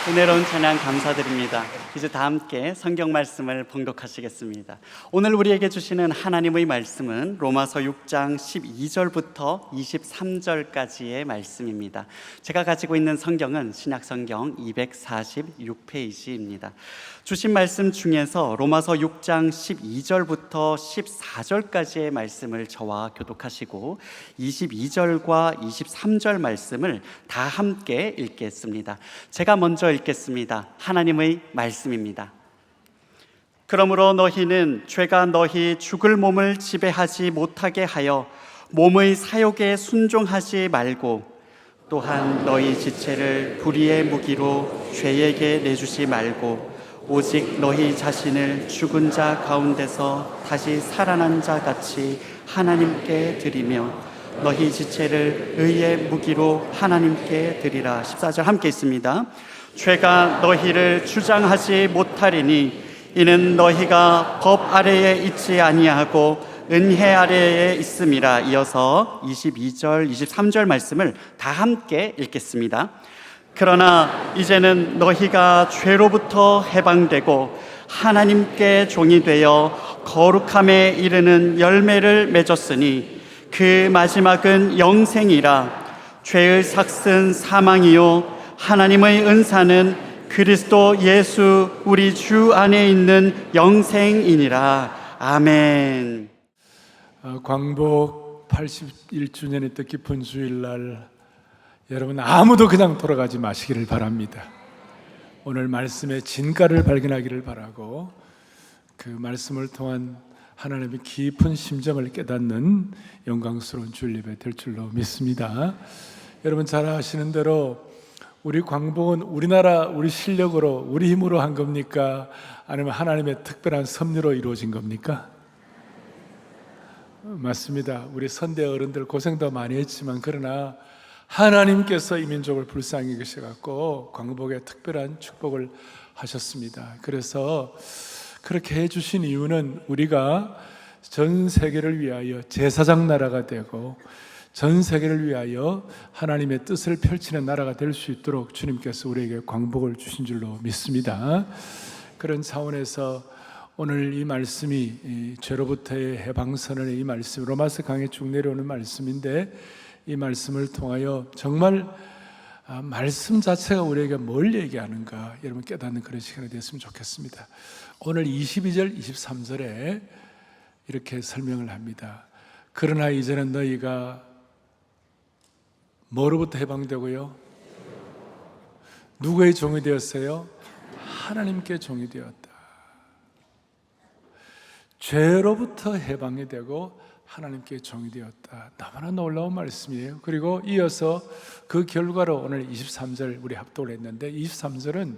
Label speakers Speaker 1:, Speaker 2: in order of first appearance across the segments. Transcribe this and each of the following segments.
Speaker 1: 은혜로운 찬양 감사드립니다. 이제 다 함께 성경 말씀을 봉독하시겠습니다. 오늘 우리에게 주시는 하나님의 말씀은 로마서 6장 12절부터 23절까지의 말씀입니다. 제가 가지고 있는 성경은 신약성경 246페이지입니다. 주신 말씀 중에서 로마서 6장 12절부터 14절까지의 말씀을 저와 교독하시고 22절과 23절 말씀을 다 함께 읽겠습니다. 제가 먼저 읽겠습니다. 하나님의 말씀입니다. 그러므로 너희는 죄가 너희 죽을 몸을 지배하지 못하게 하여 몸의 사욕에 순종하지 말고, 또한 너희 지체를 불의의 무기로 죄에게 내주지 말고 오직 너희 자신을 죽은 자 가운데서 다시 살아난 자 같이 하나님께 드리며 너희 지체를 의의 무기로 하나님께 드리라. 14절 함께 있습니다. 죄가 너희를 주장하지 못하리니 이는 너희가 법 아래에 있지 아니하고 은혜 아래에 있음이라. 이어서 22절, 23절 말씀을 다 함께 읽겠습니다. 그러나 이제는 너희가 죄로부터 해방되고 하나님께 종이 되어 거룩함에 이르는 열매를 맺었으니 그 마지막은 영생이라. 죄의 삭은 사망이요 하나님의 은사는 그리스도 예수 우리 주 안에 있는 영생이니라. 아멘.
Speaker 2: 광복 81주년의 뜻깊은 주일날 여러분 아무도 그냥 돌아가지 마시기를 바랍니다. 오늘 말씀의 진가를 발견하기를 바라고 그 말씀을 통한 하나님의 깊은 심정을 깨닫는 영광스러운 주일 예배 될 줄로 믿습니다. 여러분 잘 아시는 대로 우리 광복은 우리나라 우리 실력으로 우리 힘으로 한 겁니까? 아니면 하나님의 특별한 섭리로 이루어진 겁니까? 맞습니다. 우리 선대 어른들 고생도 많이 했지만 그러나 하나님께서 이 민족을 불쌍히 여기셔갖고 광복의 특별한 축복을 하셨습니다. 그래서 그렇게 해주신 이유는 우리가 전 세계를 위하여 제사장 나라가 되고 전 세계를 위하여 하나님의 뜻을 펼치는 나라가 될 수 있도록 주님께서 우리에게 광복을 주신 줄로 믿습니다. 그런 차원에서 오늘 이 말씀이 죄로부터의 해방선언의 이 말씀, 로마서 강에 쭉 내려오는 말씀인데 이 말씀을 통하여 정말 말씀 자체가 우리에게 뭘 얘기하는가 여러분 깨닫는 그런 시간이 됐으면 좋겠습니다. 오늘 22절, 23절에 이렇게 설명을 합니다. 그러나 이제는 너희가 뭐로부터 해방되고요? 누구의 종이 되었어요? 하나님께 종이 되었다. 죄로부터 해방이 되고 하나님께 종이 되었다. 너무나 놀라운 말씀이에요. 그리고 이어서 그 결과로 오늘 23절 우리 합독을 했는데 23절은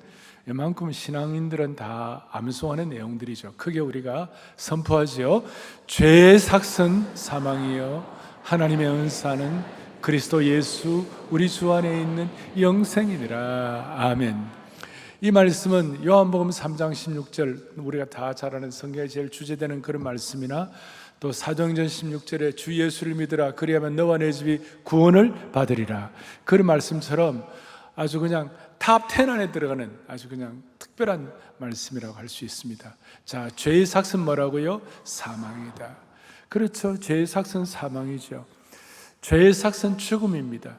Speaker 2: 이만큼 신앙인들은 다 암송하는 내용들이죠. 크게 우리가 선포하지요. 죄의 삭은 사망이요 하나님의 은사는 그리스도 예수 우리 주 안에 있는 영생이니라. 아멘. 이 말씀은 요한복음 3장 16절 우리가 다 잘 아는 성경에 제일 주제되는 그런 말씀이나 또 사도행전 16절에 주 예수를 믿으라 그리하면 너와 내 집이 구원을 받으리라. 그런 말씀처럼 아주 그냥 탑 10 안에 들어가는 아주 그냥 특별한 말씀이라고 할 수 있습니다. 자, 죄의 삭은 뭐라고요? 사망이다. 그렇죠. 죄의 삭은 사망이죠. 죄의 삭은 죽음입니다.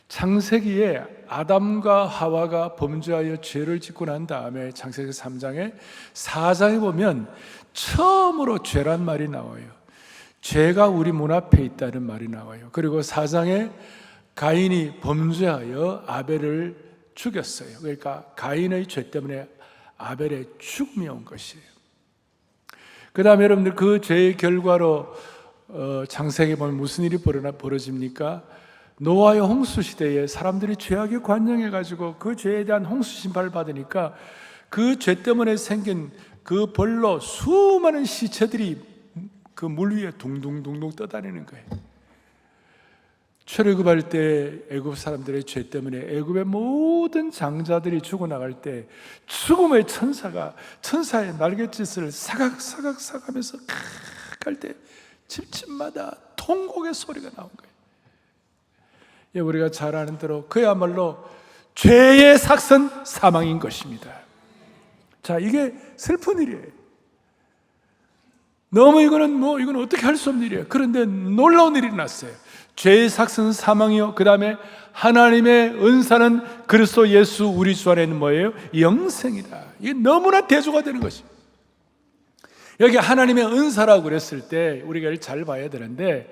Speaker 2: 창세기에 아담과 하와가 범죄하여 죄를 짓고 난 다음에 창세기 3장에 4장에 보면 처음으로 죄란 말이 나와요. 죄가 우리 문 앞에 있다는 말이 나와요. 그리고 4장에 가인이 범죄하여 아벨을 죽였어요. 그러니까 가인의 죄 때문에 아벨의 죽음이 온 것이에요. 그 다음에 여러분들 그 죄의 결과로 창세기에 보면 무슨 일이 벌어집니까? 노아의 홍수 시대에 사람들이 죄악에 관영해가지고 그 죄에 대한 홍수 심판을 받으니까 그 죄 때문에 생긴 그 벌로 수많은 시체들이 그 물 위에 둥둥둥둥 떠다니는 거예요. 출애굽할 때 애굽 사람들의 죄 때문에 애굽의 모든 장자들이 죽어나갈 때 죽음의 천사의 날갯짓을 사각사각 하면서 갈 때 집집마다 통곡의 소리가 나온 거예요. 우리가 잘 아는 대로 그야말로 죄의 삭선 사망인 것입니다. 자, 이게 슬픈 일이에요. 너무 이건 어떻게 할 수 없는 일이에요. 그런데 놀라운 일이 났어요. 죄의 삭선 사망이요, 그 다음에 하나님의 은사는 그리스도 예수 우리 주 안에는 뭐예요? 영생이다. 이게 너무나 대조가 되는 것입니다. 여기 하나님의 은사라고 그랬을 때 우리가 이걸 잘 봐야 되는데,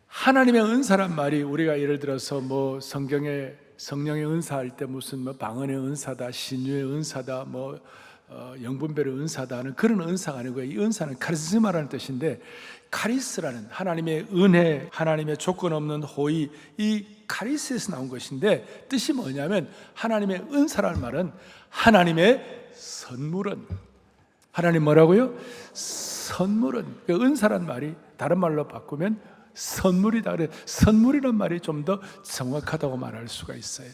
Speaker 2: 하나님의 은사란 말이 우리가 예를 들어서 뭐 성경에 성령의 은사할 때 무슨 뭐 방언의 은사다, 신유의 은사다, 뭐 영분별의 은사다는 그런 은사가 아니고, 이 은사는 카리스마라는 뜻인데, 카리스라는 하나님의 은혜, 하나님의 조건 없는 호의, 이 카리스에서 나온 것인데, 뜻이 뭐냐면 하나님의 은사라는 말은 하나님의 선물은, 하나님 뭐라고요? 선물은, 그 은사란 말이 다른 말로 바꾸면 선물이다. 그래, 선물이란 말이 좀 더 정확하다고 말할 수가 있어요.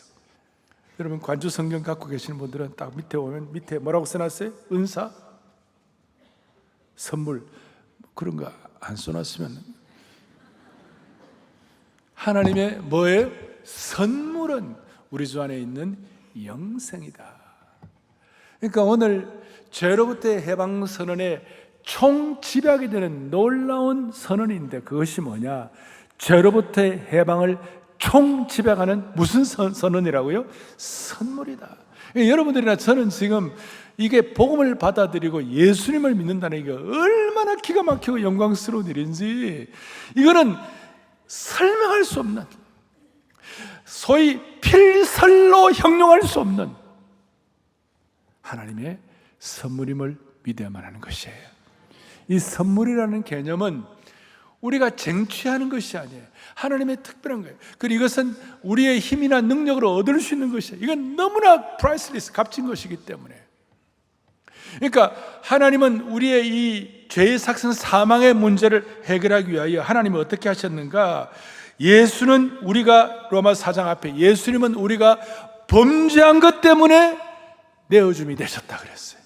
Speaker 2: 여러분, 관주 성경 갖고 계시는 분들은 딱 밑에 오면 밑에 뭐라고 써놨어요? 은사, 선물, 그런 거 안 써놨으면, 하나님의 뭐예요? 선물은 우리 주 안에 있는 영생이다. 그러니까 오늘 죄로부터의 해방 선언에 총집약이 되는 놀라운 선언인데, 그것이 뭐냐? 죄로부터의 해방을 총집약하는 무슨 선언이라고요? 선물이다. 여러분들이나 저는 지금 이게 복음을 받아들이고 예수님을 믿는다는 게 얼마나 기가 막히고 영광스러운 일인지, 이거는 설명할 수 없는, 소위 필설로 형용할 수 없는 하나님의 선물임을 믿어야만 하는 것이에요. 이 선물이라는 개념은 우리가 쟁취하는 것이 아니에요. 하나님의 특별한 거예요. 그리고 이것은 우리의 힘이나 능력으로 얻을 수 있는 것이에요. 이건 너무나 프라이슬리스, 값진 것이기 때문에. 그러니까 하나님은 우리의 이 죄의 삭선 사망의 문제를 해결하기 위하여 하나님은 어떻게 하셨는가? 예수는 우리가, 로마 4장 앞에 예수님은 우리가 범죄한 것 때문에 내어줌이 되셨다 그랬어요.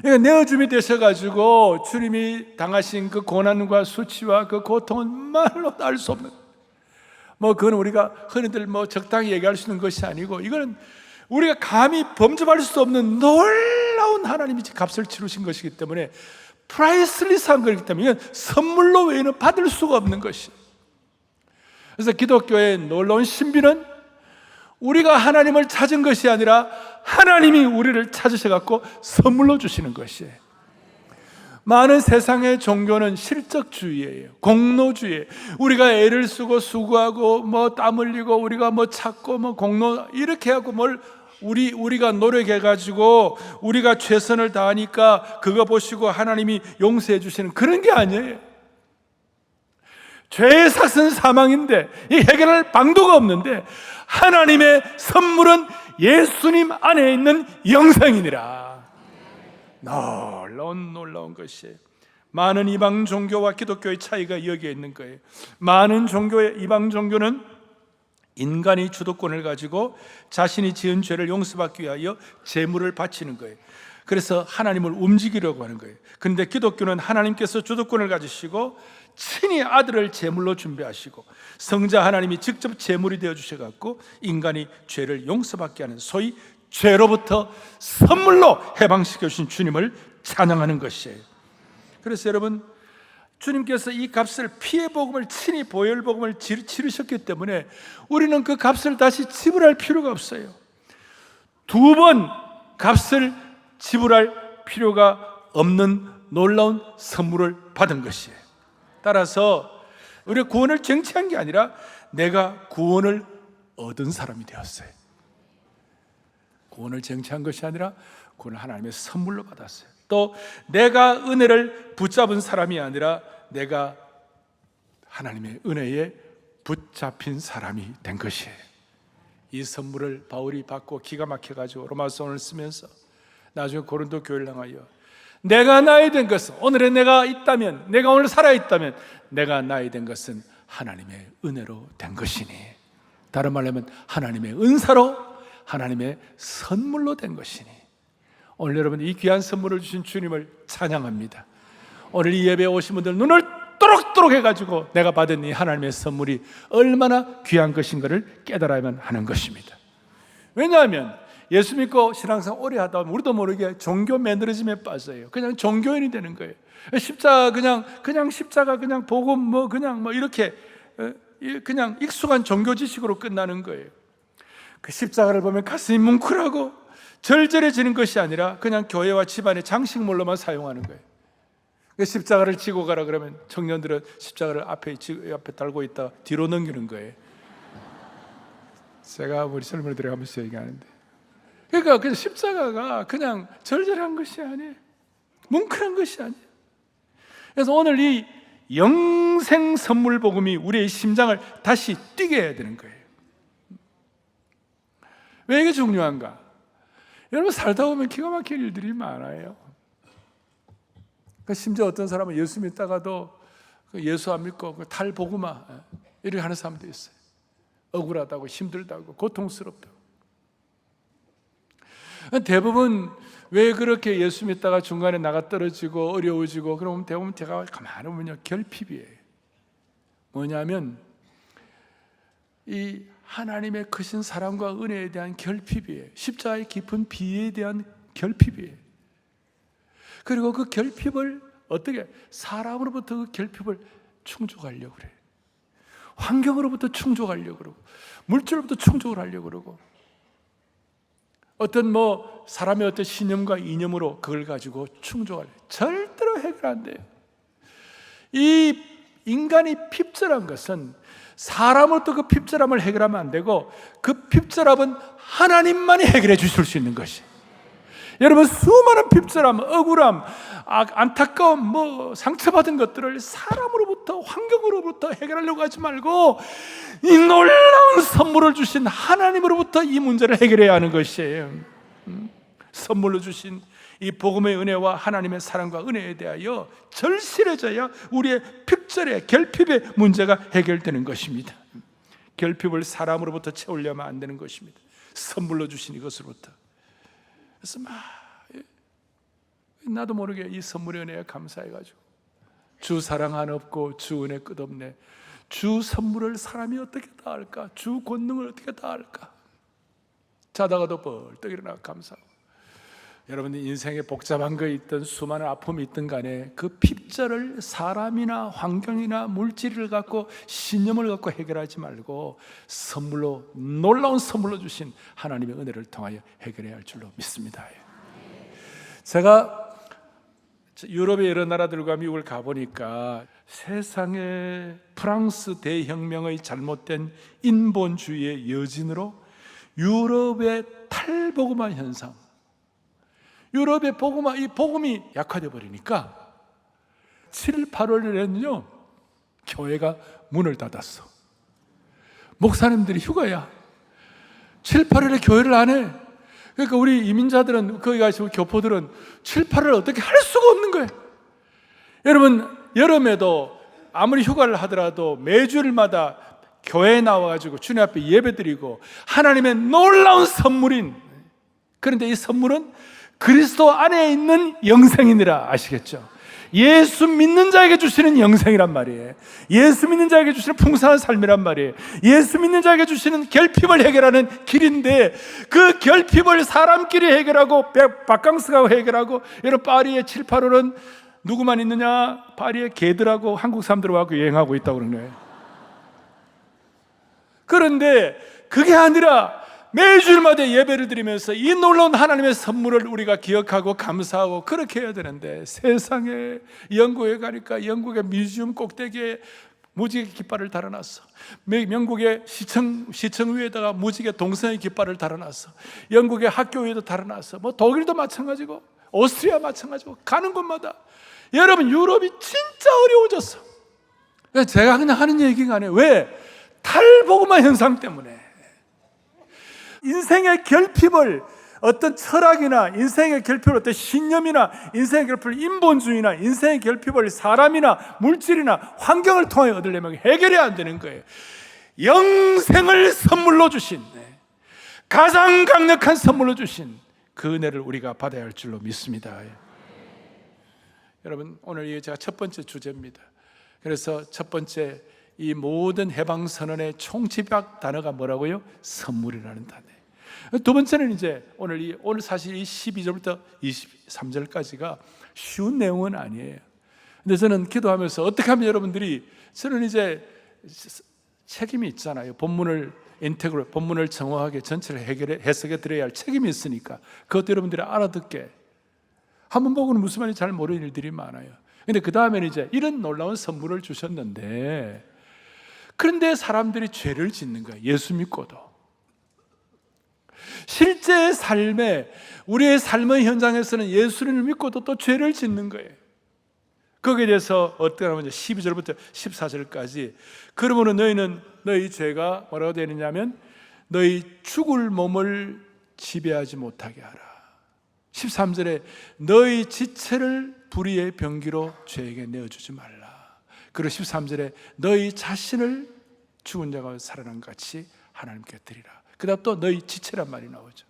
Speaker 2: 그러니까 내어줌이 되셔가지고 주님이 당하신 그 고난과 수치와 그 고통은 말로 알 수 없는, 뭐 그건 우리가 흔히들 뭐 적당히 얘기할 수 있는 것이 아니고, 이거는 우리가 감히 범접할 수 없는 놀라운 하나님이 값을 치르신 것이기 때문에 프라이슬리스한 것이기 때문에 이건 선물로 외에는 받을 수가 없는 것이. 그래서 기독교의 놀라운 신비는 우리가 하나님을 찾은 것이 아니라 하나님이 우리를 찾으셔갖고 선물로 주시는 것이에요. 많은 세상의 종교는 실적주의예요. 공로주의. 우리가 애를 쓰고 수고하고 뭐 땀 흘리고 우리가 뭐 찾고 뭐 공로 이렇게 하고 뭘 우리가 노력해가지고 우리가 최선을 다하니까 그거 보시고 하나님이 용서해 주시는 그런 게 아니에요. 죄의 삭은 사망인데 이 해결할 방도가 없는데, 하나님의 선물은 예수님 안에 있는 영생이니라. 놀라운 것이에요. 많은 이방 종교와 기독교의 차이가 여기에 있는 거예요. 많은 종교의 이방 종교는 인간이 주도권을 가지고 자신이 지은 죄를 용서받기 위하여 제물을 바치는 거예요. 그래서 하나님을 움직이려고 하는 거예요. 그런데 기독교는 하나님께서 주도권을 가지시고 친히 아들을 제물로 준비하시고 성자 하나님이 직접 제물이 되어 주셔갖고 인간이 죄를 용서받게 하는, 소위 죄로부터 선물로 해방시켜 주신 주님을 찬양하는 것이에요. 그래서 여러분, 주님께서 이 값을, 피의 복음을 친히 보혈 복음을 치르셨기 때문에 우리는 그 값을 다시 지불할 필요가 없어요. 2번 값을 지불할 필요가 없는 놀라운 선물을 받은 것이에요. 따라서 우리가 구원을 쟁취한 게 아니라 내가 구원을 얻은 사람이 되었어요. 구원을 쟁취한 것이 아니라 구원을 하나님의 선물로 받았어요. 또 내가 은혜를 붙잡은 사람이 아니라 내가 하나님의 은혜에 붙잡힌 사람이 된 것이에요. 이 선물을 바울이 받고 기가 막혀가지고 로마서를 쓰면서 나중에 고린도 교회를 향하여 내가 나이 된 것은, 오늘의 내가 있다면, 내가 오늘 살아있다면 내가 나이 된 것은 하나님의 은혜로 된 것이니, 다른 말로 하면 하나님의 은사로, 하나님의 선물로 된 것이니, 오늘 여러분 이 귀한 선물을 주신 주님을 찬양합니다. 오늘 이 예배에 오신 분들 눈을 또록또록 해가지고 내가 받은 이 하나님의 선물이 얼마나 귀한 것인가를 깨달아야만 하는 것입니다. 왜냐하면 예수 믿고 신앙생활 오래 하다 보면 우리도 모르게 종교 매너리즘에 빠져요. 그냥 종교인이 되는 거예요. 십자가 그냥 십자가 그냥 보고 그냥 이렇게 그냥 익숙한 종교 지식으로 끝나는 거예요. 그 십자가를 보면 가슴이 뭉클하고 절절해지는 것이 아니라 그냥 교회와 집안의 장식물로만 사용하는 거예요. 그 십자가를 지고 가라 그러면 청년들은 십자가를 앞에 달고 있다 뒤로 넘기는 거예요. 제가 우리 젊은이들이 하면서 얘기하는데, 그러니까 그 십자가가 그냥 절절한 것이 아니에요. 뭉클한 것이 아니에요. 그래서 오늘 이 영생 선물 복음이 우리의 심장을 다시 뛰게 해야 되는 거예요. 왜 이게 중요한가? 여러분 살다 보면 기가 막힐 일들이 많아요. 심지어 어떤 사람은 예수 믿다가도 예수 안 믿고 탈복음화 이렇게 하는 사람도 있어요. 억울하다고 힘들다고 고통스럽다고. 대부분 왜 그렇게 예수 믿다가 중간에 나가 떨어지고 어려워지고 그러면 대부분 제가 가만히 보면요 결핍이에요. 뭐냐면 이 하나님의 크신 사랑과 은혜에 대한 결핍이에요. 십자가의 깊은 비에 대한 결핍이에요. 그리고 그 결핍을 어떻게 사람으로부터 그 결핍을 충족하려고 그래요. 환경으로부터 충족하려고 그러고 물질로부터 충족을 하려고 그러고 어떤 사람의 어떤 신념과 이념으로 그걸 가지고 충족하려고 절대로 해결 안 돼요. 이 인간이 핍절한 것은 사람으로부터 그 핍절함을 해결하면 안 되고 그 핍절함은 하나님만이 해결해 주실 수 있는 것이. 여러분 수많은 핍절함, 억울함, 안타까움, 상처받은 것들을 사람으로부터 환경으로부터 해결하려고 하지 말고 이 놀라운 선물을 주신 하나님으로부터 이 문제를 해결해야 하는 것이에요. 선물로 주신 이 복음의 은혜와 하나님의 사랑과 은혜에 대하여 절실해져야 우리의 핍절의 결핍의 문제가 해결되는 것입니다. 결핍을 사람으로부터 채우려면 안 되는 것입니다. 선물로 주신 이것으로부터. 그래서 나도 모르게 이 선물의 은혜에 감사해가지고 주 사랑 하나 없고 주 은혜 끝없네. 주 선물을 사람이 어떻게 다 할까? 주 권능을 어떻게 다 할까? 자다가도 벌떡 일어나 감사하고. 여러분들 인생에 복잡한 거 있든 수많은 아픔이 있든 간에 그 핍절을 사람이나 환경이나 물질을 갖고 신념을 갖고 해결하지 말고 선물로 놀라운 선물로 주신 하나님의 은혜를 통하여 해결해야 할 줄로 믿습니다. 제가 유럽의 여러 나라들과 미국을 가보니까 세상에 프랑스 대혁명의 잘못된 인본주의의 여진으로 유럽의 탈복음화 현상, 유럽의 이 복음이 약화되어 버리니까 7, 8월에는요 교회가 문을 닫았어. 목사님들이 휴가야. 7, 8월에 교회를 안 해. 그러니까 우리 이민자들은 거기 가시고 교포들은 7, 8월 어떻게 할 수가 없는 거예요. 여러분 여름에도 아무리 휴가를 하더라도 매주일마다 교회에 나와가지고 주님 앞에 예배드리고 하나님의 놀라운 선물인, 그런데 이 선물은 그리스도 안에 있는 영생이니라. 아시겠죠? 예수 믿는 자에게 주시는 영생이란 말이에요. 예수 믿는 자에게 주시는 풍성한 삶이란 말이에요. 예수 믿는 자에게 주시는 결핍을 해결하는 길인데 그 결핍을 사람끼리 해결하고 바캉스가 해결하고, 여러분 파리의 7, 8월은 누구만 있느냐? 파리의 개들하고 한국 사람들하고 여행하고 있다고 그러는 거예요. 그런데 그게 아니라 매주일마다 예배를 드리면서 이 놀라운 하나님의 선물을 우리가 기억하고 감사하고 그렇게 해야 되는데, 세상에 영국에 가니까 영국의 뮤지엄 꼭대기에 무지개 깃발을 달아놨어. 영국의 시청 위에다가 무지개 동성애 깃발을 달아놨어. 영국의 학교 위에도 달아놨어. 독일도 마찬가지고 오스트리아 마찬가지고 가는 곳마다. 여러분 유럽이 진짜 어려워졌어. 제가 그냥 하는 얘기가 아니에요. 왜? 탈복음화 현상 때문에. 인생의 결핍을 어떤 철학이나 인생의 결핍을 어떤 신념이나 인생의 결핍을 인본주의나 인생의 결핍을 사람이나 물질이나 환경을 통해 얻으려면 해결이 안 되는 거예요. 영생을 선물로 주신, 가장 강력한 선물로 주신 그 은혜를 우리가 받아야 할 줄로 믿습니다. 여러분 오늘 이게 제가 첫 번째 주제입니다. 그래서 첫 번째 이 모든 해방선언의 총집약 단어가 뭐라고요? 선물이라는 단어예요. 두 번째는 이제 오늘 사실 이 12절부터 23절까지가 쉬운 내용은 아니에요. 근데 저는 기도하면서 어떻게 하면 여러분들이, 저는 이제 책임이 있잖아요. 본문을 정확하게 전체를 해석해 드려야 할 책임이 있으니까 그것도 여러분들이 알아듣게, 한번 보고는 무슨 말인지 잘 모르는 일들이 많아요. 근데 그 다음에는 이제 이런 놀라운 선물을 주셨는데, 그런데 사람들이 죄를 짓는 거예요. 예수 믿고도. 실제 삶에, 우리의 삶의 현장에서는 예수를 믿고도 또 죄를 짓는 거예요. 거기에 대해서 어떻게 하면 12절부터 14절까지, 그러므로 너희 죄가 뭐라고 되어 있느냐면 너희 죽을 몸을 지배하지 못하게 하라. 13절에 너희 지체를 불의의 병기로 죄에게 내어주지 말라. 그리고 13절에 너희 자신을 죽은 자가 살아난 같이 하나님께 드리라. 그 다음 또 너희 지체란 말이 나오죠.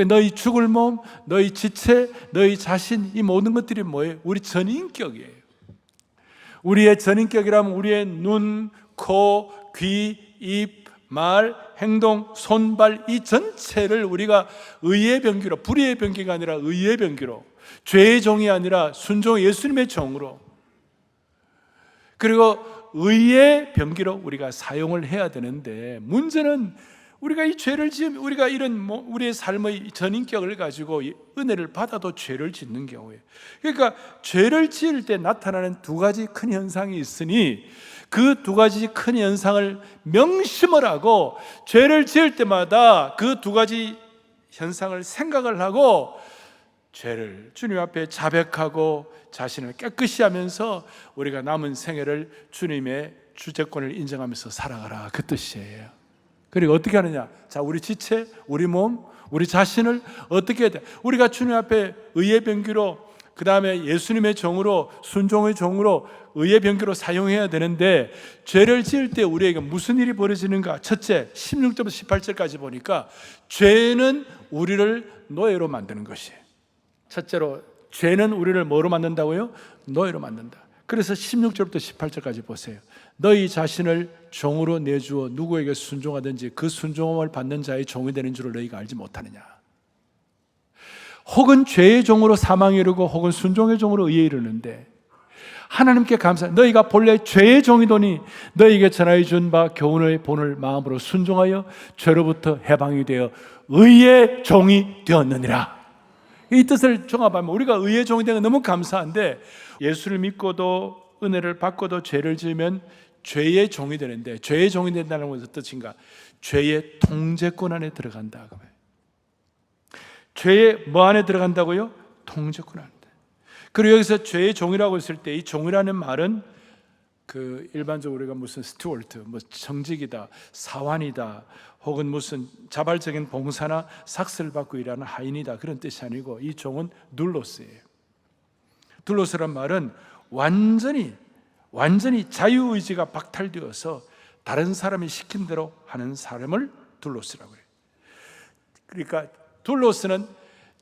Speaker 2: 너희 죽을 몸, 너희 지체, 너희 자신, 이 모든 것들이 뭐예요? 우리 전인격이에요. 우리의 전인격이라면 우리의 눈, 코, 귀, 입, 말, 행동, 손발, 이 전체를 우리가 의의 병기로, 불의의 병기가 아니라 의의 병기로, 죄의 종이 아니라 순종 예수님의 종으로, 그리고 의의 병기로 우리가 사용을 해야 되는데, 문제는 우리가 이 죄를 지으면, 우리가 이런 우리의 삶의 전인격을 가지고 은혜를 받아도 죄를 짓는 경우에, 그러니까 죄를 지을 때 나타나는 두 가지 큰 현상이 있으니, 그 두 가지 큰 현상을 명심을 하고 죄를 지을 때마다 그 두 가지 현상을 생각을 하고 죄를 주님 앞에 자백하고 자신을 깨끗이 하면서 우리가 남은 생애를 주님의 주재권을 인정하면서 살아가라, 그 뜻이에요. 그리고 어떻게 하느냐? 자, 우리 지체, 우리 몸, 우리 자신을 어떻게 해야 돼? 우리가 주님 앞에 의의 병기로, 그 다음에 예수님의 종으로, 순종의 종으로, 의의 병기로 사용해야 되는데, 죄를 지을 때 우리에게 무슨 일이 벌어지는가? 첫째, 16절부터 18절까지 보니까 죄는 우리를 노예로 만드는 것이에요. 첫째로, 죄는 우리를 뭐로 만든다고요? 노예로 만든다. 그래서 16절부터 18절까지 보세요. 너희 자신을 종으로 내주어 누구에게 순종하든지 그 순종함을 받는 자의 종이 되는 줄을 너희가 알지 못하느냐. 혹은 죄의 종으로 사망에 이르고 혹은 순종의 종으로 의에 이르는데, 하나님께 감사해. 너희가 본래 죄의 종이더니 너희에게 전하여 준 바 교훈의 본을 마음으로 순종하여 죄로부터 해방이 되어 의의 종이 되었느니라. 이 뜻을 종합하면 우리가 의의 종이 되는 건 너무 감사한데, 예수를 믿고도 은혜를 받고도 죄를 지으면 죄의 종이 되는데, 죄의 종이 된다는 것은 뜻인가? 죄의 통제권 안에 들어간다. 죄의 뭐 안에 들어간다고요? 통제권 안에. 그리고 여기서 죄의 종이라고 했을 때, 이 종이라는 말은 그 일반적으로 우리가 무슨 스튜어트, 뭐 정직이다, 사환이다, 혹은 무슨 자발적인 봉사나 삭스를 받고 일하는 하인이다, 그런 뜻이 아니고, 이 종은 둘로스예요. 둘로스란 말은 완전히 자유의지가 박탈되어서 다른 사람이 시킨 대로 하는 사람을 둘로스라고 해요. 그러니까 둘로스는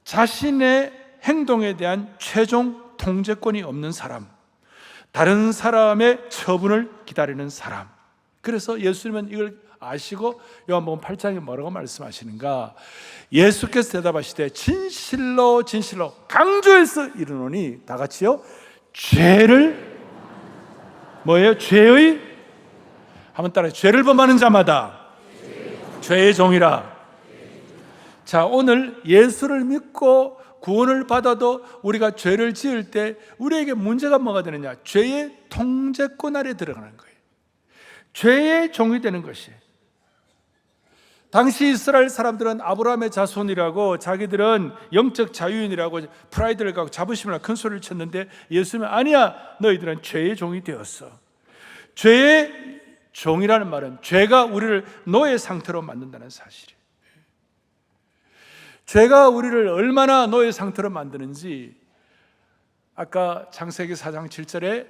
Speaker 2: 자신의 행동에 대한 최종 통제권이 없는 사람, 다른 사람의 처분을 기다리는 사람. 그래서 예수님은 이걸 아시고 요한복음 8장에 뭐라고 말씀하시는가? 예수께서 대답하시되 진실로 진실로 강조해서 이르노니, 다 같이요, 죄를 뭐예요? 죄의, 한번 따라해. 죄를 범하는 자마다 죄의 종이라. 자, 오늘 예수를 믿고 구원을 받아도 우리가 죄를 지을 때 우리에게 문제가 뭐가 되느냐? 죄의 통제권 아래 들어가는 거예요. 죄의 종이 되는 것이. 당시 이스라엘 사람들은 아브라함의 자손이라고, 자기들은 영적 자유인이라고 프라이드를 갖고 자부심을 큰 소리를 쳤는데, 예수님은 아니야, 너희들은 죄의 종이 되었어. 죄의 종이라는 말은 죄가 우리를 노예 상태로 만든다는 사실이에요. 죄가 우리를 얼마나 노예 상태로 만드는지, 아까 창세기 4장 7절에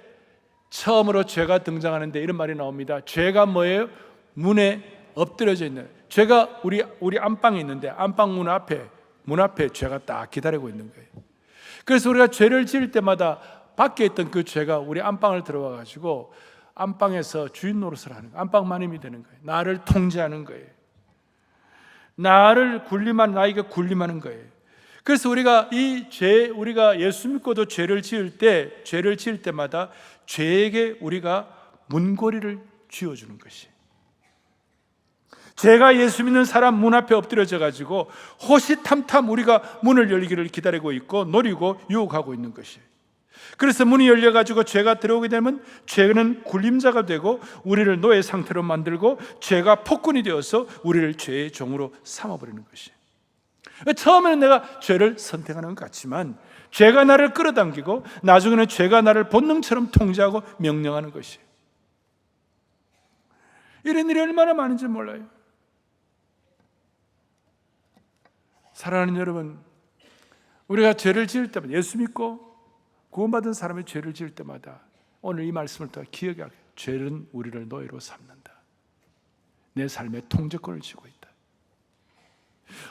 Speaker 2: 처음으로 죄가 등장하는데 이런 말이 나옵니다. 죄가 뭐예요? 문에 엎드려져 있는, 죄가 우리 안방에 있는데 안방 문 앞에 죄가 딱 기다리고 있는 거예요. 그래서 우리가 죄를 지을 때마다 밖에 있던 그 죄가 우리 안방을 들어와 가지고 안방에서 주인 노릇을 하는 거예요. 안방 마님이 되는 거예요. 나를 통제하는 거예요. 나에게 군림하는 거예요. 그래서 우리가 우리가 예수 믿고도 죄를 지을 때마다 죄에게 우리가 문고리를 쥐어주는 것이. 죄가 예수 믿는 사람 문 앞에 엎드려져 가지고 호시탐탐 우리가 문을 열기를 기다리고 있고 노리고 유혹하고 있는 것이. 그래서 문이 열려 가지고 죄가 들어오게 되면 죄는 굴림자가 되고 우리를 노예 상태로 만들고 죄가 폭군이 되어서 우리를 죄의 종으로 삼아버리는 것이. 처음에는 내가 죄를 선택하는 것 같지만 죄가 나를 끌어당기고 나중에는 죄가 나를 본능처럼 통제하고 명령하는 것이. 이런 일이 얼마나 많은지 몰라요. 사랑하는 여러분, 우리가 죄를 지을 때마다, 예수 믿고 구원받은 사람의 죄를 지을 때마다 오늘 이 말씀을 더 기억하게 해요. 죄는 우리를 노예로 삼는다. 내 삶에 통제권을 쥐고 있다.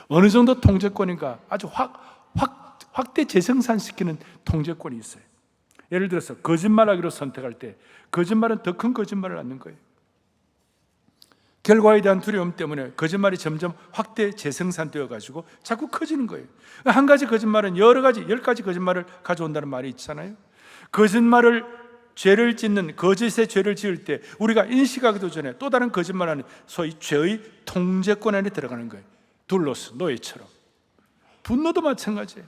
Speaker 2: 어느 정도 통제권인가? 아주 확대 재생산시키는 통제권이 있어요. 예를 들어서 거짓말하기로 선택할 때 거짓말은 더 큰 거짓말을 낳는 거예요. 결과에 대한 두려움 때문에 거짓말이 점점 확대 재생산되어 가지고 자꾸 커지는 거예요. 한 가지 거짓말은 여러 가지, 10가지 거짓말을 가져온다는 말이 있잖아요. 거짓말을 죄를 짓는 거짓의 죄를 지을 때 우리가 인식하기도 전에 또 다른 거짓말하는 소위 죄의 통제권 안에 들어가는 거예요. 둘로스, 노예처럼. 분노도 마찬가지예요.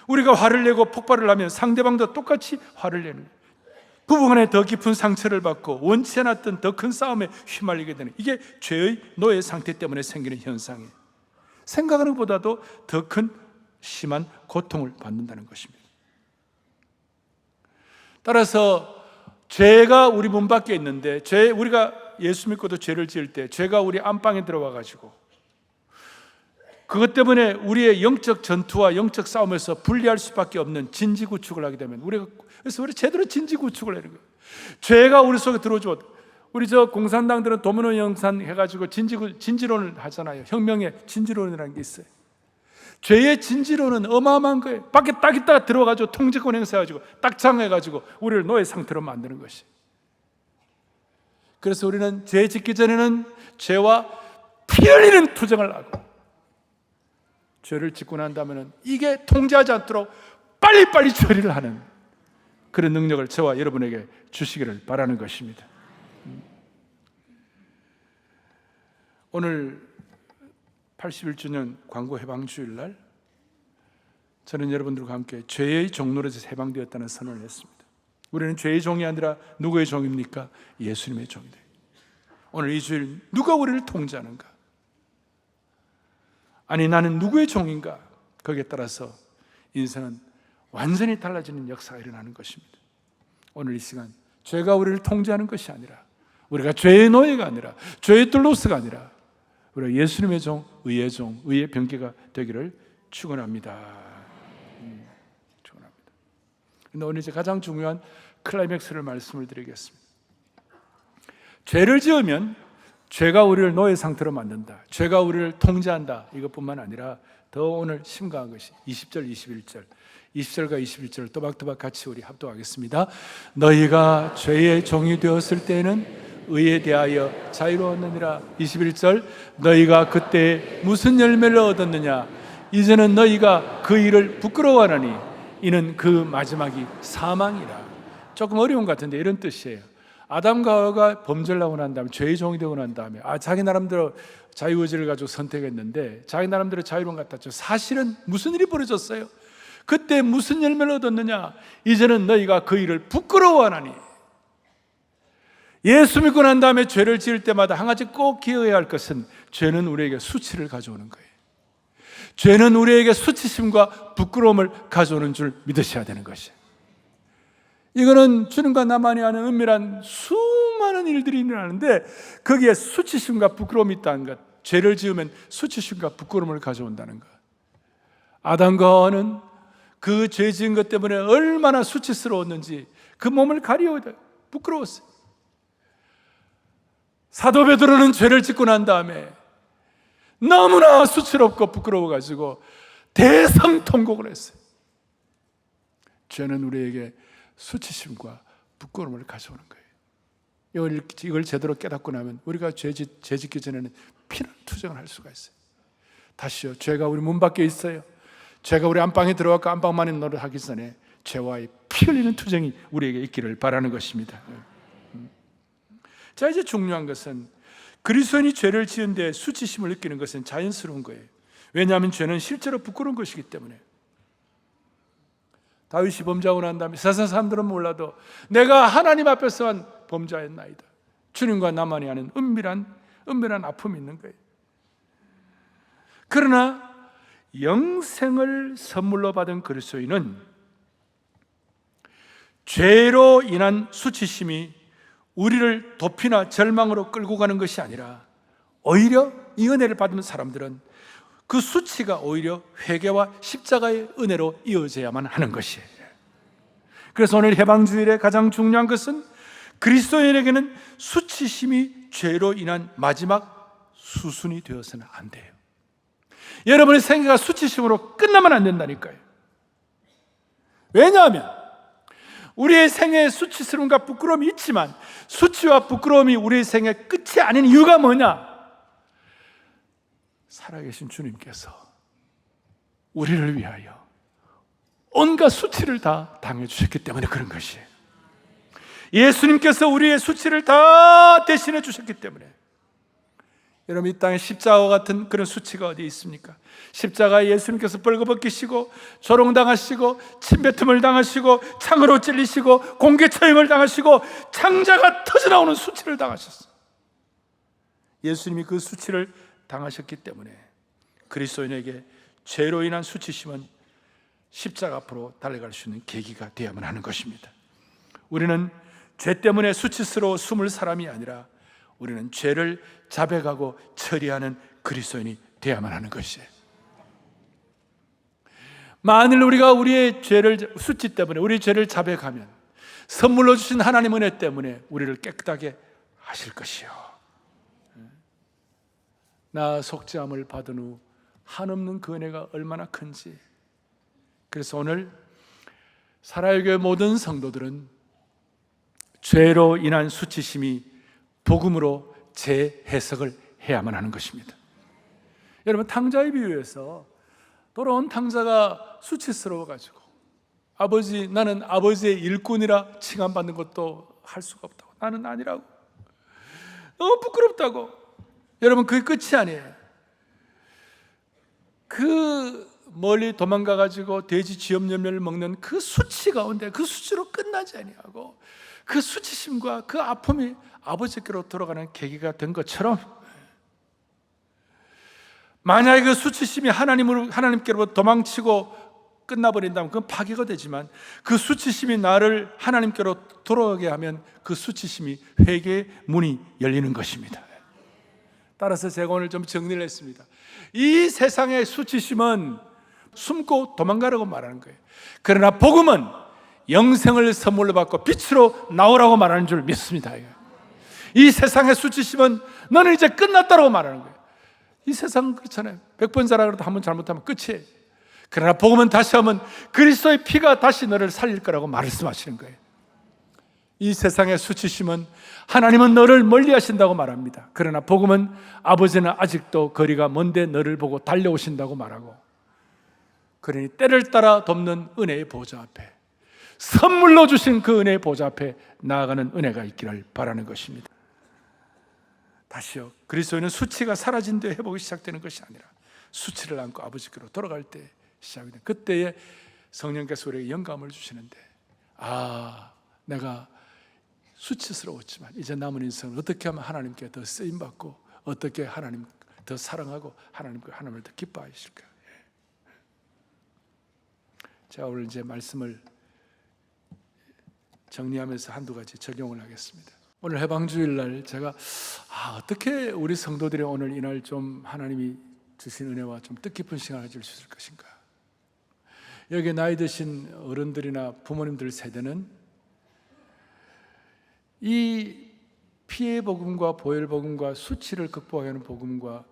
Speaker 2: 우리가 화를 내고 폭발을 하면 상대방도 똑같이 화를 내는 거예요. 부부간에 더 깊은 상처를 받고 원치 않았던 더 큰 싸움에 휘말리게 되는, 이게 죄의 노예 상태 때문에 생기는 현상이에요. 생각하는 것보다도 더 큰 심한 고통을 받는다는 것입니다. 따라서 죄가 우리 문 밖에 있는데 우리가 예수 믿고도 죄를 지을 때 죄가 우리 안방에 들어와 가지고 그것 때문에 우리의 영적 전투와 영적 싸움에서 분리할 수밖에 없는 진지구축을 하게 되면 그래서 우리 제대로 진지구축을 하는 거예요. 죄가 우리 속에 들어오죠. 우리 공산당들은 도미노 영산 해가지고 진지론을 하잖아요. 혁명의 진지론이라는 게 있어요. 죄의 진지론은 어마어마한 거예요. 밖에 딱 있다가 들어가지고 통제권 행사해가지고 딱 장해가지고 우리를 노예 상태로 만드는 것이. 그래서 우리는 죄 짓기 전에는 죄와 피 흘리는 투쟁을 하고, 죄를 짓고 난 다음에는 이게 통제하지 않도록 빨리빨리 처리를 하는 그런 능력을 저와 여러분에게 주시기를 바라는 것입니다. 오늘 81주년 광고 해방주일 날 저는 여러분들과 함께 죄의 종로에서 해방되었다는 선언을 했습니다. 우리는 죄의 종이 아니라 누구의 종입니까? 예수님의 종이다. 오늘 이 주일 누가 우리를 통제하는가? 아니, 나는 누구의 종인가? 거기에 따라서 인생은 완전히 달라지는 역사가 일어나는 것입니다. 오늘 이 시간 죄가 우리를 통제하는 것이 아니라, 우리가 죄의 노예가 아니라, 죄의 둘로스가 아니라 우리가 예수님의 종, 의의 병기가 되기를 축원합니다. 축원합니다. 근데 오늘 이제 가장 중요한 클라이맥스를 말씀을 드리겠습니다. 죄를 지으면 죄가 우리를 노예 상태로 만든다, 죄가 우리를 통제한다, 이것뿐만 아니라 더 오늘 심각한 것이 20절, 21절, 20절과 21절을 또박또박 같이 우리 합독하겠습니다. 너희가 죄의 종이 되었을 때는 의에 대하여 자유로웠느니라. 21절, 너희가 그때 무슨 열매를 얻었느냐? 이제는 너희가 그 일을 부끄러워하나니 이는 그 마지막이 사망이라. 조금 어려운 것 같은데 이런 뜻이에요. 아담과 하와가 범죄를 하고 난 다음에, 죄의 종이 되고 난 다음에 자기 나름대로 자유의지를 가지고 선택했는데 자기 나름대로 자유로운 것 같았죠. 사실은 무슨 일이 벌어졌어요? 그때 무슨 열매를 얻었느냐? 이제는 너희가 그 일을 부끄러워하나니. 예수 믿고 난 다음에 죄를 지을 때마다 한 가지 꼭 기억해야 할 것은, 죄는 우리에게 수치를 가져오는 거예요. 죄는 우리에게 수치심과 부끄러움을 가져오는 줄 믿으셔야 되는 것이에요. 이거는 주님과 나만이 아는 은밀한 수많은 일들이 일어나는데 거기에 수치심과 부끄러움이 있다는 것. 죄를 지으면 수치심과 부끄러움을 가져온다는 것. 아담과 하와는 그 죄 지은 것 때문에 얼마나 수치스러웠는지 그 몸을 가리워야 부끄러웠어요. 사도 베드로는 죄를 짓고 난 다음에 너무나 수치롭고 부끄러워가지고 대성통곡을 했어요. 죄는 우리에게 수치심과 부끄러움을 가져오는 거예요. 이걸 제대로 깨닫고 나면 우리가 죄 짓기 전에는 피난 투정을 할 수가 있어요. 다시요, 죄가 우리 문 밖에 있어요. 죄가 우리 안방에 들어가고 안방만에 노릇하기 전에 죄와의 피 흘리는 투쟁이 우리에게 있기를 바라는 것입니다. 자, 이제 중요한 것은 그리스도인이 죄를 지은 데 수치심을 느끼는 것은 자연스러운 거예요. 왜냐하면 죄는 실제로 부끄러운 것이기 때문에. 다윗이 범죄하고 난 다음에 세상 사람들은 몰라도 내가 하나님 앞에서 한 범죄였나이다. 주님과 나만이 아는 은밀한 아픔이 있는 거예요. 그러나 영생을 선물로 받은 그리스도인은 죄로 인한 수치심이 우리를 도피나 절망으로 끌고 가는 것이 아니라 오히려 이 은혜를 받은 사람들은 그 수치가 오히려 회개와 십자가의 은혜로 이어져야만 하는 것이에요. 그래서 오늘 해방주일의 가장 중요한 것은 그리스도인에게는 수치심이 죄로 인한 마지막 수순이 되어서는 안 돼요. 여러분의 생애가 수치심으로 끝나면 안 된다니까요. 왜냐하면 우리의 생애에 수치스러움과 부끄러움이 있지만 수치와 부끄러움이 우리의 생애의 끝이 아닌 이유가 뭐냐? 살아계신 주님께서 우리를 위하여 온갖 수치를 다 당해주셨기 때문에 그런 것이에요. 예수님께서 우리의 수치를 다 대신해 주셨기 때문에. 여러분, 이 땅에 십자가와 같은 그런 수치가 어디 있습니까? 십자가에 예수님께서 벌거벗기시고 조롱당하시고 침뱉음을 당하시고 창으로 찔리시고 공개 처형을 당하시고 창자가 터져나오는 수치를 당하셨어요. 예수님이 그 수치를 당하셨기 때문에 그리스도인에게 죄로 인한 수치심은 십자가 앞으로 달려갈 수 있는 계기가 되어야만 하는 것입니다. 우리는 죄 때문에 수치스러워 숨을 사람이 아니라 우리는 죄를 자백하고 처리하는 그리스도인이 되어야만 하는 것이에요. 만일 우리가 우리의 죄를 수치 때문에 우리 죄를 자백하면 선물로 주신 하나님 은혜 때문에 우리를 깨끗하게 하실 것이요, 나 속죄함을 받은 후 한없는 그 은혜가 얼마나 큰지. 그래서 오늘 사랑의 교회 모든 성도들은 죄로 인한 수치심이 복음으로 재해석을 해야만 하는 것입니다. 여러분, 탕자의 비유에서 돌아온 탕자가 수치스러워가지고 나는 아버지의 일꾼이라 칭함받는 것도 할 수가 없다고, 나는 아니라고, 너무 부끄럽다고. 여러분, 그게 끝이 아니에요. 그 멀리 도망가가지고 돼지 쥐염 열매를 먹는 그 수치 가운데 그 수치로 끝나지 아니하고 그 수치심과 그 아픔이 아버지께로 돌아가는 계기가 된 것처럼, 만약에 그 수치심이 하나님께로 도망치고 끝나버린다면 그건 파괴가 되지만, 그 수치심이 나를 하나님께로 돌아가게 하면 그 수치심이 회개의 문이 열리는 것입니다. 따라서 제가 오늘 좀 정리를 했습니다. 이 세상의 수치심은 숨고 도망가라고 말하는 거예요. 그러나 복음은 영생을 선물로 받고 빛으로 나오라고 말하는 줄 믿습니다. 이 세상의 수치심은 너는 이제 끝났다고 말하는 거예요. 이 세상은 그렇잖아요. 100번 잘하고 한 번 잘못하면 끝이에요. 그러나 복음은 다시 하면 그리스도의 피가 다시 너를 살릴 거라고 말씀하시는 거예요. 이 세상의 수치심은 하나님은 너를 멀리 하신다고 말합니다. 그러나 복음은 아버지는 아직도 거리가 먼데 너를 보고 달려오신다고 말하고, 그러니 때를 따라 돕는 은혜의 보좌 앞에, 선물로 주신 그 은혜의 보좌 앞에 나아가는 은혜가 있기를 바라는 것입니다. 다시요, 그리스도인은 수치가 사라진 뒤에 회복이 시작되는 것이 아니라 수치를 안고 아버지께로 돌아갈 때 시작이 된, 그때에 성령께서 우리에게 영감을 주시는데, 내가 수치스러웠지만 이제 남은 인생을 어떻게 하면 하나님께 더 쓰임받고 어떻게 하나님 더 사랑하고 하나님을 더 기뻐하실까. 제가 오늘 이제 말씀을 정리하면서 한두 가지 적용을 하겠습니다. 오늘 해방주일 날 제가 어떻게 우리 성도들이 오늘 이날 좀 하나님이 주신 은혜와 좀 뜻깊은 시간을 가질 수 있을 것인가. 여기 나이 드신 어른들이나 부모님들 세대는 이 피해 복음과 보혈 복음과 수치를 극복하는 복음과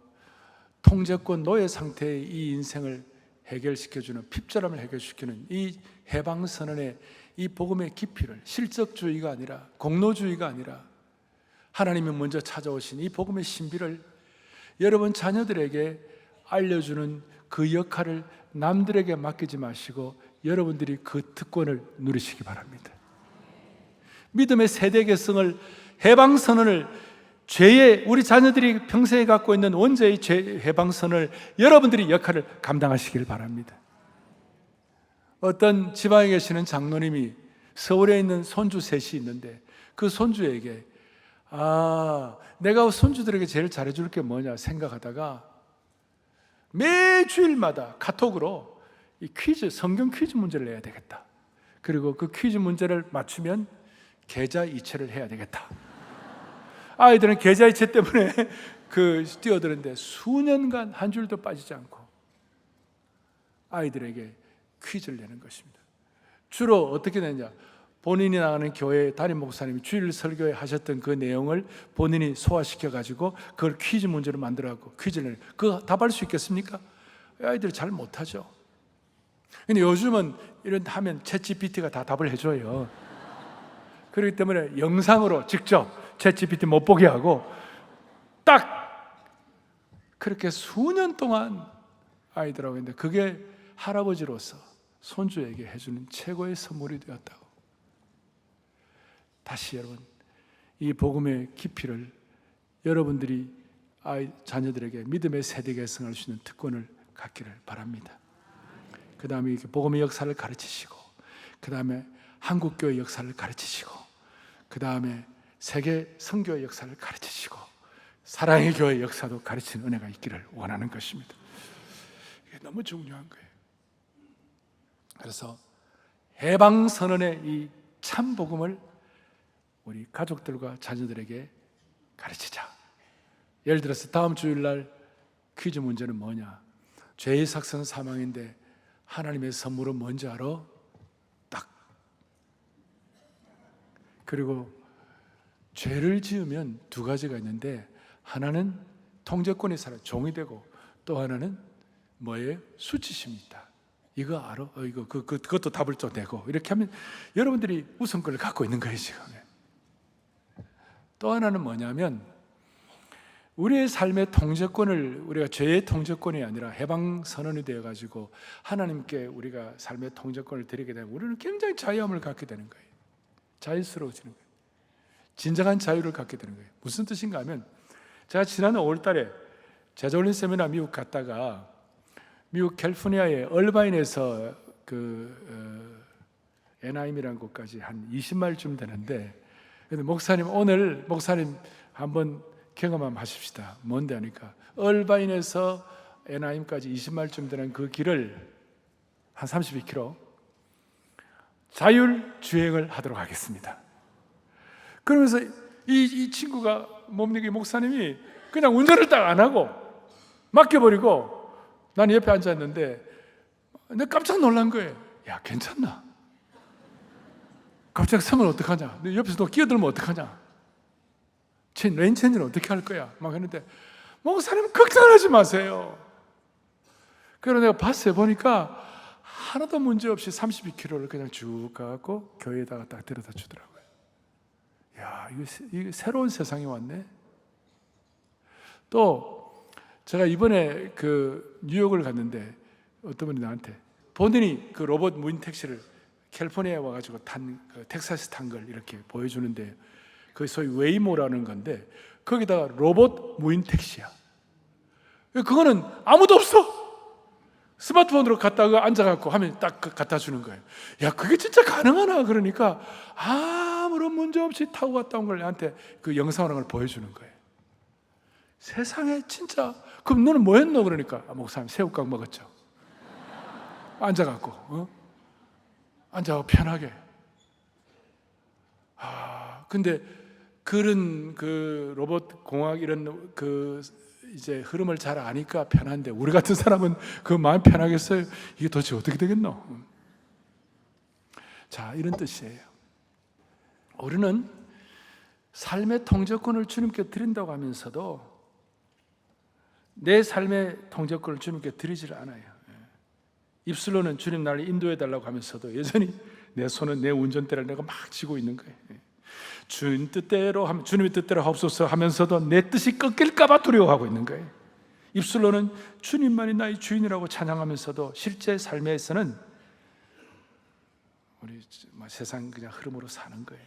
Speaker 2: 통제권 노예 상태의 이 인생을 해결시켜주는, 핍절함을 해결시키는 이 해방선언의 이 복음의 깊이를, 실적주의가 아니라 공로주의가 아니라 하나님이 먼저 찾아오신 이 복음의 신비를 여러분 자녀들에게 알려주는 그 역할을 남들에게 맡기지 마시고 여러분들이 그 특권을 누리시기 바랍니다. 믿음의 세대 계승을, 해방선언을, 죄의, 우리 자녀들이 평생에 갖고 있는 원죄의 죄 해방선언을 여러분들이 역할을 감당하시길 바랍니다. 어떤 지방에 계시는 장로님이 서울에 있는 손주 셋이 있는데 그 손주에게 내가 손주들에게 제일 잘해줄 게 뭐냐 생각하다가 매주일마다 카톡으로 이 퀴즈, 성경 퀴즈 문제를 내야 되겠다. 그리고 그 퀴즈 문제를 맞추면 계좌 이체를 해야 되겠다. 아이들은 계좌 이체 때문에 뛰어드는데 수년간 한 줄도 빠지지 않고 아이들에게 퀴즈를 내는 것입니다. 주로 어떻게 되느냐? 본인이 나가는 교회 담임 목사님이 주일 설교에 하셨던 그 내용을 본인이 소화시켜 가지고 그걸 퀴즈 문제로 만들어갖고 퀴즈를 내는. 그거 답할 수 있겠습니까? 아이들이 잘 못하죠. 근데 요즘은 이런 하면 챗GPT가 다 답을 해줘요. 그렇기 때문에 영상으로 직접 챗GPT 못 보게 하고 딱 그렇게 수년 동안 아이들하고 있는데 그게 할아버지로서 손주에게 해주는 최고의 선물이 되었다고. 다시 여러분, 이 복음의 깊이를 여러분들이 자녀들에게 믿음의 세대 계승할 수 있는 특권을 갖기를 바랍니다. 그 다음에 복음의 역사를 가르치시고, 그 다음에 한국교회 역사를 가르치시고, 그 다음에 세계 선교의 역사를 가르치시고, 사랑의 교회 역사도 가르치는 은혜가 있기를 원하는 것입니다. 이게 너무 중요한 거예요. 그래서 해방선언의 이 참 복음을 우리 가족들과 자녀들에게 가르치자. 예를 들어서 다음 주일날 퀴즈 문제는 뭐냐? 죄의 삭선 사망인데 하나님의 선물은 뭔지 알아? 딱. 그리고 죄를 지으면 두 가지가 있는데 하나는 통제권이 살아 종이 되고 또 하나는 뭐예요? 수치심이 있다. 이거 알아? 그것도 답을 또 내고 이렇게 하면 여러분들이 우선권을 갖고 있는 거예요 지금. 또 하나는 뭐냐면 우리의 삶의 통제권을 우리가 죄의 통제권이 아니라 해방 선언이 되어 가지고 하나님께 우리가 삶의 통제권을 드리게 되면 우리는 굉장히 자유함을 갖게 되는 거예요. 자유스러워지는 거예요. 진정한 자유를 갖게 되는 거예요. 무슨 뜻인가 하면 제가 지난 5월 달에 제자훈련 세미나 미국 갔다가 미국 캘리포니아의 얼바인에서 애나임이라는 곳까지 한 20마일쯤 되는데 근데 목사님 한번 경험 한번 하십시다. 뭔데 하니까 얼바인에서 애나임까지 20마일쯤 되는 그 길을 한 32km 자율 주행을 하도록 하겠습니다. 그러면서 이 친구가 뭡니까? 목사님이 그냥 운전을 딱 안 하고 맡겨버리고 난 옆에 앉아있는데 내가 깜짝 놀란 거예요. 야 괜찮나? 갑자기 서면 어떡하냐? 내 옆에서 너 끼어들면 어떡하냐? 레인 체인지는 어떻게 할 거야? 막 했는데 목사님 걱정하지 마세요. 그래서 내가 봤어요. 보니까 하나도 문제 없이 32km를 그냥 쭉 가고 교회에다가 딱 데려다 주더라고요. 야, 이게 새로운 세상이 왔네. 또 제가 이번에 뉴욕을 갔는데 어떤 분이 나한테 본인이 그 로봇 무인 택시를 캘리포니아에 와가지고 텍사스 탄 걸 이렇게 보여주는데 그게 소위 웨이모라는 건데 거기다가 로봇 무인 택시야. 그거는 아무도 없어. 스마트폰으로 갖다가 앉아갖고 하면 딱 갖다 주는 거예요. 야, 그게 진짜 가능하나? 그러니까 아무런 문제 없이 타고 갔다 온 걸 나한테 그 영상으로 걸 보여주는 거예요. 세상에 진짜. 그럼 너는 뭐 했노? 그러니까 목사님 새우깡 먹었죠. 앉아갖고 앉아갖고 편하게. 근데 그런 로봇 공학 이런 이제 흐름을 잘 아니까 편한데 우리 같은 사람은 그 마음 편하겠어요? 이게 도대체 어떻게 되겠노? 자, 이런 뜻이에요. 우리는 삶의 통제권을 주님께 드린다고 하면서도 내 삶의 통제권을 주님께 드리지를 않아요. 입술로는 주님 나를 인도해 달라고 하면서도 여전히 내 손은 내 운전대를 내가 막 쥐고 있는 거예요. 주님 뜻대로 주님의 뜻대로 하옵소서 하면서도 내 뜻이 꺾일까 봐 두려워하고 있는 거예요. 입술로는 주님만이 나의 주인이라고 찬양하면서도 실제 삶에서는 우리 세상 그냥 흐름으로 사는 거예요.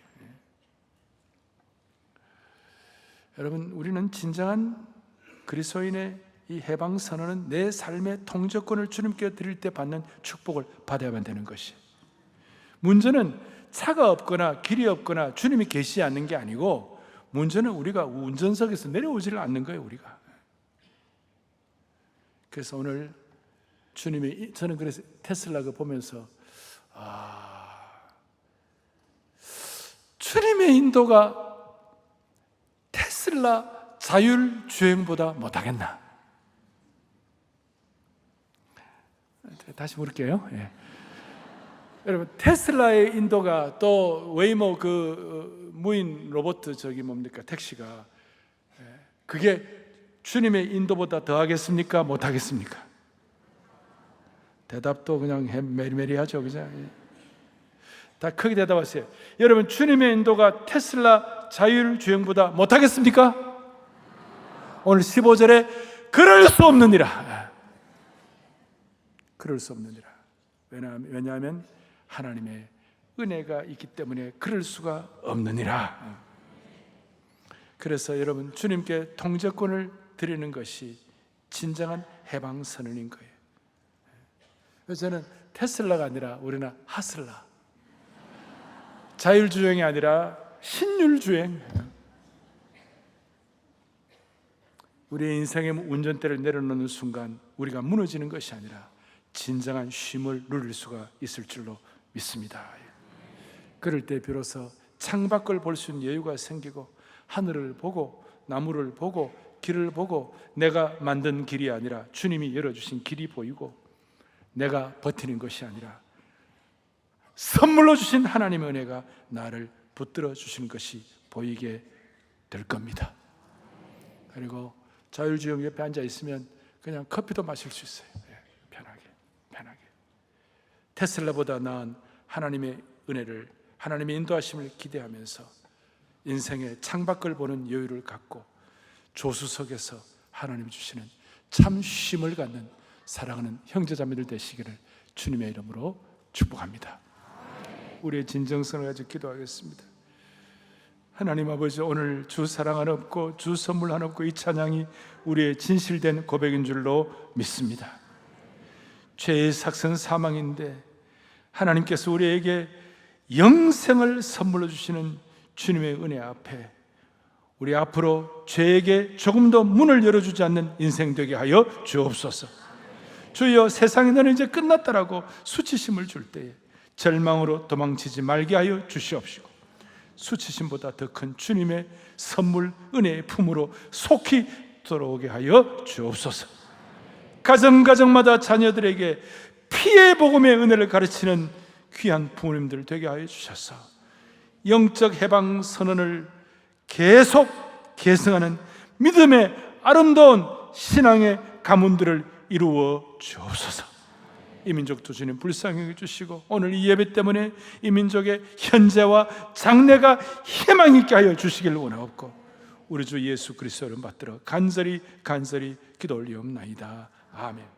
Speaker 2: 여러분, 우리는 진정한 그리스도인의 이 해방 선언은 내 삶의 통제권을 주님께 드릴 때 받는 축복을 받아야만 되는 것이. 문제는 차가 없거나 길이 없거나 주님이 계시지 않는 게 아니고, 문제는 우리가 운전석에서 내려오지를 않는 거예요. 우리가. 그래서 오늘 주님이, 저는 그래서 테슬라가 보면서 주님의 인도가 테슬라 자율주행보다 못하겠나? 다시 물을게요. 예. 여러분, 테슬라의 인도가 또 웨이모 그 무인 로봇 저기 뭡니까 택시가 그게 주님의 인도보다 더 하겠습니까? 못 하겠습니까? 대답도 그냥 메리메리하죠, 그죠? 다 크게 대답하세요. 여러분, 주님의 인도가 테슬라 자율주행보다 못 하겠습니까? 오늘 15절에 그럴 수 없느니라. 그럴 수 없느니라. 왜냐하면 하나님의 은혜가 있기 때문에 그럴 수가 없느니라. 그래서 여러분, 주님께 통제권을 드리는 것이 진정한 해방 선언인 거예요. 그래서 저는 테슬라가 아니라 우리는 하슬라, 자율주행이 아니라 신율주행. 우리의 인생의 운전대를 내려놓는 순간 우리가 무너지는 것이 아니라 진정한 쉼을 누릴 수가 있을 줄로 믿습니다. 그럴 때 비로소 창밖을 볼 수 있는 여유가 생기고, 하늘을 보고 나무를 보고 길을 보고 내가 만든 길이 아니라 주님이 열어주신 길이 보이고, 내가 버티는 것이 아니라 선물로 주신 하나님의 은혜가 나를 붙들어 주신 것이 보이게 될 겁니다. 그리고 자율주행 옆에 앉아 있으면 그냥 커피도 마실 수 있어요. 편하게. 테슬라보다 나은 하나님의 은혜를, 하나님의 인도하심을 기대하면서 인생의 창밖을 보는 여유를 갖고 조수석에서 하나님이 주시는 참 쉼을 갖는 사랑하는 형제자매들 되시기를 주님의 이름으로 축복합니다. 우리의 진정성을 가지고 기도하겠습니다. 하나님 아버지, 오늘 주 사랑 하나 없고 주 선물 하나 없고 이 찬양이 우리의 진실된 고백인 줄로 믿습니다. 죄의 삭은 사망인데 하나님께서 우리에게 영생을 선물로 주시는 주님의 은혜 앞에 우리 앞으로 죄에게 조금 더 문을 열어주지 않는 인생 되게 하여 주옵소서. 주여, 세상에 너는 이제 끝났다라고 수치심을 줄 때에 절망으로 도망치지 말게 하여 주시옵시고, 수치심보다 더 큰 주님의 선물 은혜의 품으로 속히 들어오게 하여 주옵소서. 가정마다 자녀들에게 피의 복음의 은혜를 가르치는 귀한 부모님들 되게 하여 주셔서 영적 해방 선언을 계속 계승하는 믿음의 아름다운 신앙의 가문들을 이루어 주옵소서. 이 민족도 주님 불쌍히 여겨주시고, 오늘 이 예배 때문에 이 민족의 현재와 장래가 희망 있게 하여 주시길 원하옵고, 우리 주 예수 그리스도를 받들어 간절히 기도 올리옵나이다. 아멘.